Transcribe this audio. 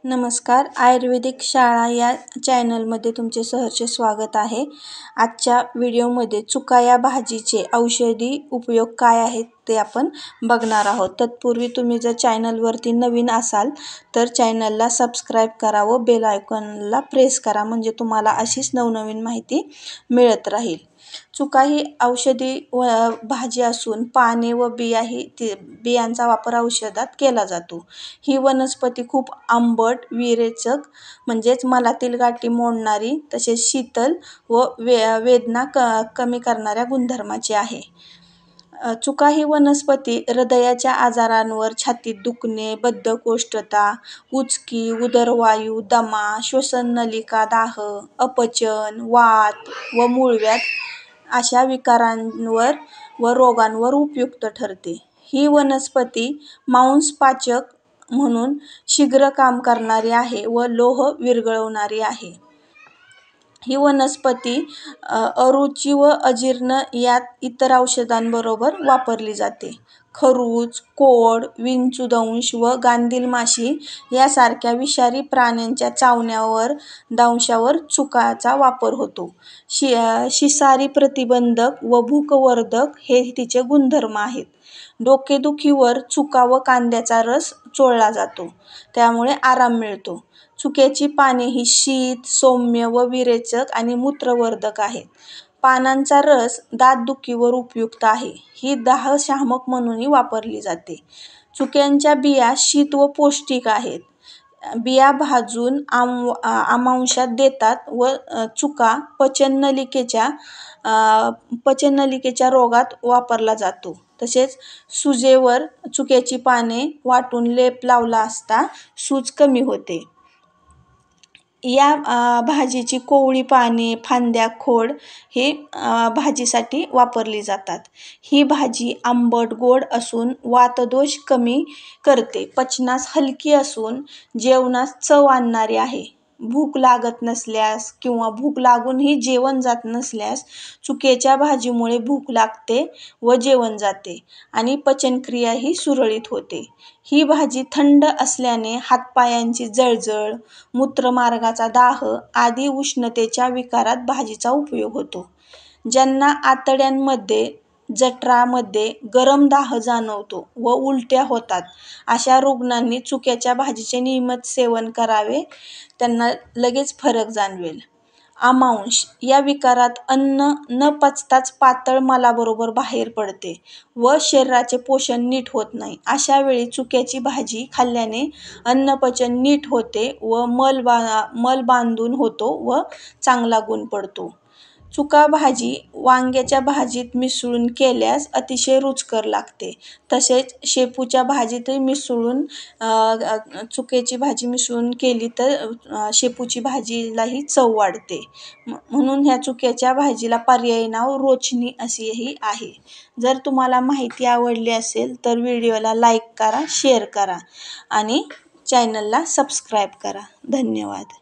नमस्कार. आयुर्वेदिक शाळा या चॅनलमध्ये तुमचे सहर्ष स्वागत आहे. आजच्या व्हिडिओमध्ये चुका या भाजीचे औषधी उपयोग काय आहेत ते आपण बघणार आहोत. तत्पूर्वी तुम्ही जर चॅनलवरती नवीन असाल तर चॅनलला सबस्क्राईब करा व बेल आयकॉनला प्रेस करा, म्हणजे तुम्हाला अशीच नवनवीन माहिती मिळत राहील. चुका ही औषधी भाजी असून पाने व बियांचा वापर औषधात केला जातो. ही वनस्पती खूप आंबट, विरेचक म्हणजेच मलातील गाठी मोडणारी, तसेच शीतल व वेदना कमी करणाऱ्या गुणधर्माची आहे. चुका ही वनस्पती हृदयाच्या आजारांवर, छातीत दुखणे, बद्धकोष्ठता, उचकी, उदरवायू, दमा, श्वसननलिका दाह, अपचन, वात व मूळव्याध अशा विकारांवर व रोगांवर उपयुक्त ठरते. ही वनस्पती मांसपाचक म्हणून शीघ्र काम करणारी आहे व लोह विरघळवणारी आहे. ही वनस्पती अरुची व अजीर्ण या इतर औषधांबरोबर वापरली जाते. खरूच, कोड, विंचूदंश व गांधील माशी यासारख्या विषारी प्राण्यांच्या चावण्यावर दंशावर चुकाचा वापर होतो. शिसारी प्रतिबंधक व भूकवर्धक हे तिचे गुणधर्म आहेत. डोकेदुखीवर चुका व कांद्याचा रस चोळला जातो, त्यामुळे आराम मिळतो. चुक्याची पाने ही शीत, सौम्य व विरेचक आणि मूत्रवर्धक आहेत. पानांचा रस दातदुखीवर उपयुक्त आहे. ही दाहशामक म्हणूनही वापरली जाते. चुक्यांच्या बिया शीत व पौष्टिक आहेत. बिया भाजून आमांशात देतात व चुका पचननलिकेच्या रोगात वापरला जातो. तसेच सुजेवर चुक्याची पाने वाटून लेप लावला असता सूज कमी होते. या भाजीची कोवळी पाने, फांद्या, खोड हे भाजीसाठी वापरली जातात. ही भाजी आंबट गोड असून वातदोष कमी करते. पचनास हलकी असून जेवणास चव आणणारी आहे. भूक लागत नसल्यास किंवा भूक लागूनही जेवण जात नसल्यास चुक्याच्या भाजीमुळे भूक लागते व जेवण जाते आणि पचनक्रियाही सुरळीत होते. ही भाजी थंड असल्याने हातपायांची जळजळ, मूत्रमार्गाचा दाह आदी उष्णतेच्या विकारात भाजीचा उपयोग होतो. ज्यांना आतड्यांमध्ये, जठरामध्ये गरम दाह जाणवतो व उलट्या होतात, अशा रुग्णांनी चुक्याच्या भाजीचे नियमित सेवन करावे, त्यांना लगेच फरक जाणवेल. आमांश या विकारात अन्न न पचताच पातळ मलाबरोबर बाहेर पडते व शरीराचे पोषण नीट होत नाही. अशा वेळी चुक्याची भाजी खाल्ल्याने अन्नपचन नीट होते व मल बांधून होतो व चांगला गुण पडतो. चुका भाजी वांग्याच्या भाजीत मिसळून केल्यास अतिशय रुचकर लागते. तसेच शेपूच्या भाजीतही चुक्याची भाजी मिसळून केली तर शेपूची भाजीलाही चव वाढते. म्हणून ह्या चुक्याच्या भाजीला पर्यायी नाव रोचणी असेही आहे. जर तुम्हाला माहिती आवडली असेल तर व्हिडिओला लाईक करा, शेअर करा आणि चॅनलला सबस्क्राईब करा. धन्यवाद.